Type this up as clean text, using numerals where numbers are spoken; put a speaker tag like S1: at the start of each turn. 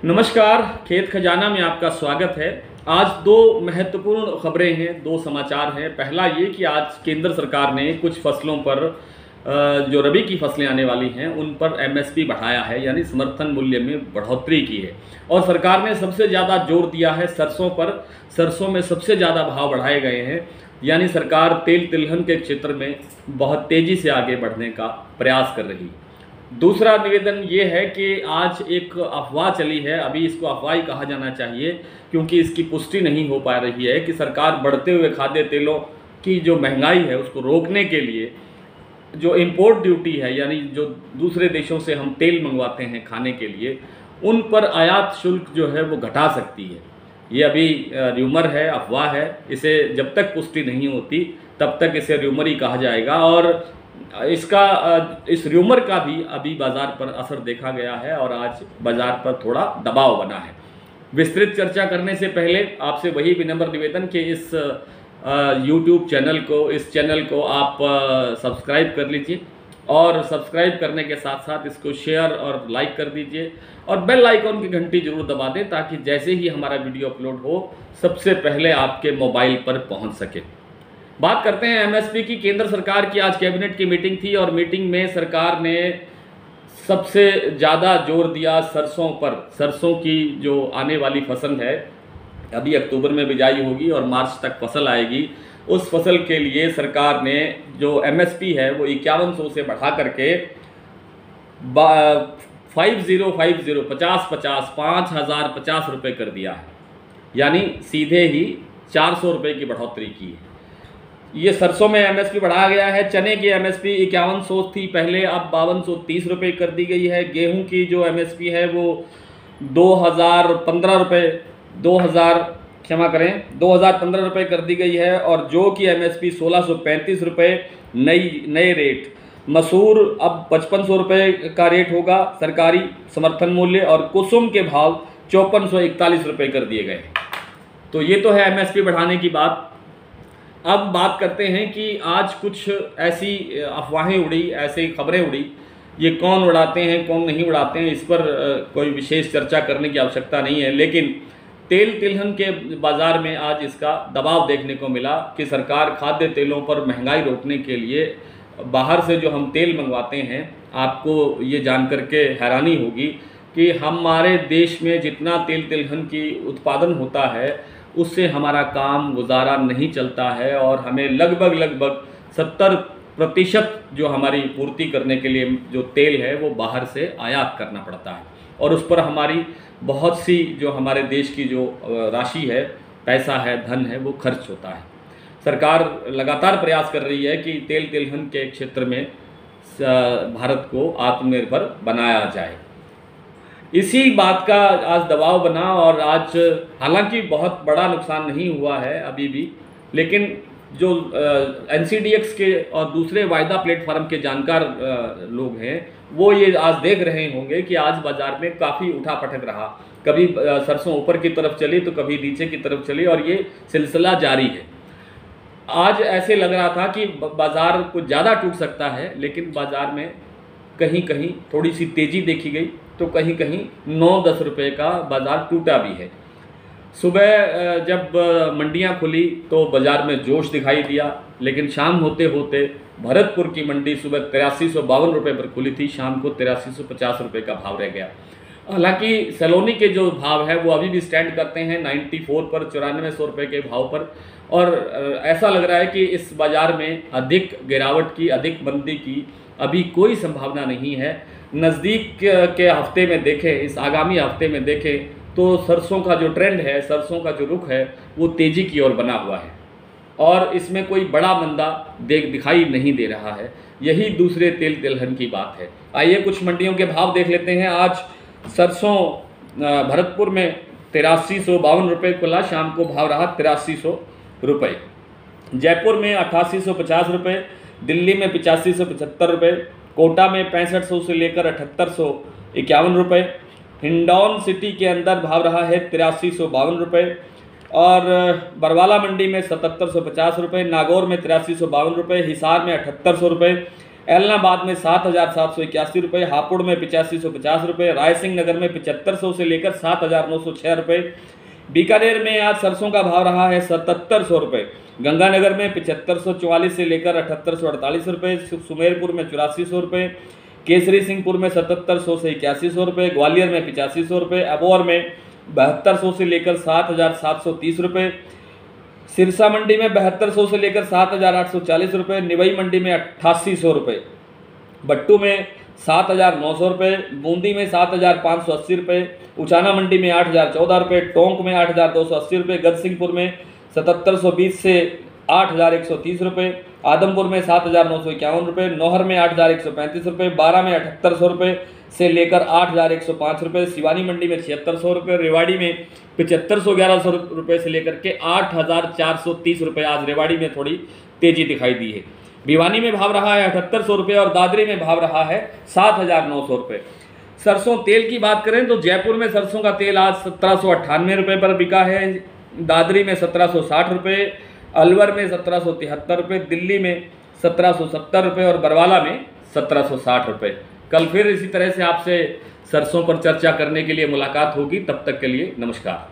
S1: नमस्कार, खेत खजाना में आपका स्वागत है। आज दो महत्वपूर्ण खबरें हैं, दो समाचार हैं। पहला ये कि आज केंद्र सरकार ने कुछ फसलों पर जो रबी की फसलें आने वाली हैं उन पर एमएसपी बढ़ाया है, यानी समर्थन मूल्य में बढ़ोतरी की है। और सरकार ने सबसे ज़्यादा जोर दिया है सरसों पर। सरसों में सबसे ज़्यादा भाव बढ़ाए गए हैं, यानी सरकार तेल तिलहन के क्षेत्र में बहुत तेज़ी से आगे बढ़ने का प्रयास कर रही है। दूसरा निवेदन ये है कि आज एक अफवाह चली है, अभी इसको अफवाह ही कहा जाना चाहिए क्योंकि इसकी पुष्टि नहीं हो पा रही है, कि सरकार बढ़ते हुए खाद्य तेलों की जो महंगाई है उसको रोकने के लिए जो इंपोर्ट ड्यूटी है, यानी जो दूसरे देशों से हम तेल मंगवाते हैं खाने के लिए, उन पर आयात शुल्क जो है वो घटा सकती है। ये अभी र्यूमर है, अफवाह है। इसे जब तक पुष्टि नहीं होती तब तक इसे र्यूमर ही कहा जाएगा। और इस र्यूमर का भी अभी बाज़ार पर असर देखा गया है और आज बाज़ार पर थोड़ा दबाव बना है। विस्तृत चर्चा करने से पहले आपसे वही विनम्र निवेदन कि इस यूट्यूब चैनल को, इस चैनल को आप सब्सक्राइब कर लीजिए और सब्सक्राइब करने के साथ साथ इसको शेयर और लाइक कर दीजिए और बेल आइकॉन की घंटी जरूर दबा दें ताकि जैसे ही हमारा वीडियो अपलोड हो सबसे पहले आपके मोबाइल पर पहुंच सके। बात करते हैं एमएसपी की। केंद्र सरकार की आज कैबिनेट की मीटिंग थी और मीटिंग में सरकार ने सबसे ज़्यादा जोर दिया सरसों पर। सरसों की जो आने वाली फसल है, अभी अक्टूबर में बिजाई होगी और मार्च तक फसल आएगी, उस फसल के लिए सरकार ने जो एमएसपी है वो 5100 से बढ़ा करके 5050 रुपये कर दिया है, यानी सीधे ही 400 रुपये की बढ़ोतरी की है। ये सरसों में एमएसपी बढ़ाया गया है। चने की एमएसपी 5100 थी पहले, अब 5230 रुपये कर दी गई है। गेहूं की जो एमएसपी है वो 2015 रुपये 2015 रुपये कर दी गई है। और जौ की एमएसपी 1635 रुपये नए रेट। मसूर अब 5500 रुपये का रेट होगा सरकारी समर्थन मूल्य, और कुसुम के भाव 5441 रुपये कर दिए गए। तो ये तो है एमएसपी बढ़ाने की बात। अब बात करते हैं कि आज कुछ ऐसी अफवाहें उड़ी, ऐसी खबरें उड़ी, ये कौन उड़ाते हैं कौन नहीं उड़ाते हैं इस पर कोई विशेष चर्चा करने की आवश्यकता नहीं है। लेकिन तेल तिलहन के बाज़ार में आज इसका दबाव देखने को मिला कि सरकार खाद्य तेलों पर महंगाई रोकने के लिए बाहर से जो हम तेल मंगवाते हैं, आपको ये जानकर के हैरानी होगी कि हमारे देश में जितना तेल तिलहन की उत्पादन होता है उससे हमारा काम गुजारा नहीं चलता है और हमें लगभग 70% जो हमारी पूर्ति करने के लिए जो तेल है वो बाहर से आयात करना पड़ता है और उस पर हमारी बहुत सी जो हमारे देश की जो राशि है, पैसा है, धन है, वो खर्च होता है। सरकार लगातार प्रयास कर रही है कि तेल तिलहन के क्षेत्र में भारत को आत्मनिर्भर बनाया जाए। इसी बात का आज दबाव बना और आज हालांकि बहुत बड़ा नुकसान नहीं हुआ है अभी भी, लेकिन जो एनसीडीएक्स के और दूसरे वायदा प्लेटफॉर्म के जानकार लोग हैं वो ये आज देख रहे होंगे कि आज बाज़ार में काफ़ी उठापटक रहा। कभी सरसों ऊपर की तरफ चली तो कभी नीचे की तरफ चली और ये सिलसिला जारी है। आज ऐसे लग रहा था कि बाज़ार कुछ ज़्यादा टूट सकता है, लेकिन बाज़ार में कहीं कहीं थोड़ी सी तेज़ी देखी गई तो कहीं कहीं 9-10 रुपये का बाज़ार टूटा भी है। सुबह जब मंडियां खुली तो बाज़ार में जोश दिखाई दिया, लेकिन शाम होते होते भरतपुर की मंडी सुबह 8352 रुपये पर खुली थी, शाम को 8350 रुपये का भाव रह गया। हालांकि सलोनी के जो भाव है वो अभी भी स्टैंड करते हैं 94 पर, 9400 रुपये के भाव पर। और ऐसा लग रहा है कि इस बाज़ार में अधिक गिरावट की, अधिक मंदी की अभी कोई संभावना नहीं है। नज़दीक के हफ्ते में देखें, इस आगामी हफ्ते में देखें तो सरसों का जो ट्रेंड है, सरसों का जो रुख है वो तेज़ी की ओर बना हुआ है और इसमें कोई बड़ा मंदा दिखाई नहीं दे रहा है। यही दूसरे तेल तिलहन की बात है। आइए कुछ मंडियों के भाव देख लेते हैं। आज सरसों भरतपुर में 8352 रुपये खुला, शाम को भाव रहा 8300 रुपये। जयपुर में 8850 रुपये, दिल्ली में 8575 रुपये, कोटा में 6500 से लेकर 7851 रुपये, हिंडौन सिटी के अंदर भाव रहा है 8352 रुपये और बरवाला मंडी में 7750 रुपये, नागौर में 8352 रुपये, हिसार में 7800 रुपये, ऐलनाबाद में 7,781 रुपये, हापुड़ में 8550 रुपये, रायसिंह नगर में 7500 से लेकर 7,906 रुपये। बीकानेर में आज सरसों का भाव रहा है 7700 रुपये, गंगानगर में 7544 से लेकर 7848 रुपये, सुमेरपुर में 8400 रुपये, केसरी सिंहपुर में 7700 से 8100 रुपये, ग्वालियर में 8500 रुपये, अबोहर में 7200 से लेकर 7,730 रुपये, सिरसा मंडी में 7200 से लेकर 7,840 रुपये, निवई मंडी में 8800 रुपये, बट्टू में 7,900 रुपये, बूंदी में 7,580 रुपये, उचाना मंडी में 8,014 रुपये, टोंक में 8,280 रुपये, गजसिंहपुर में 7,720 से 8,130 रुपये, आदमपुर में 7,951 रुपये, नौहर में 8,135 रुपये, बारा में 7,800 रुपये से लेकर 8,105 रुपये, सिवानी मंडी में 7,600 रुपये, रेवाड़ी में 7,511 रुपये से लेकर के 8,430 रुपये। आज रेवाड़ी में थोड़ी तेजी दिखाई दी है। भिवानी में भाव रहा है 7,800 रुपये और दादरी में भाव रहा है 7,900 रुपये। सरसों तेल की बात करें तो जयपुर में सरसों का तेल आज 1,798 रुपये पर बिका है, दादरी में 1,760 रुपये, अलवर में 1,773 रुपये, दिल्ली में 1,770 रुपये और बरवाला में 1,760 रुपये। कल फिर इसी तरह से आपसे सरसों पर चर्चा करने के लिए मुलाकात होगी। तब तक के लिए नमस्कार।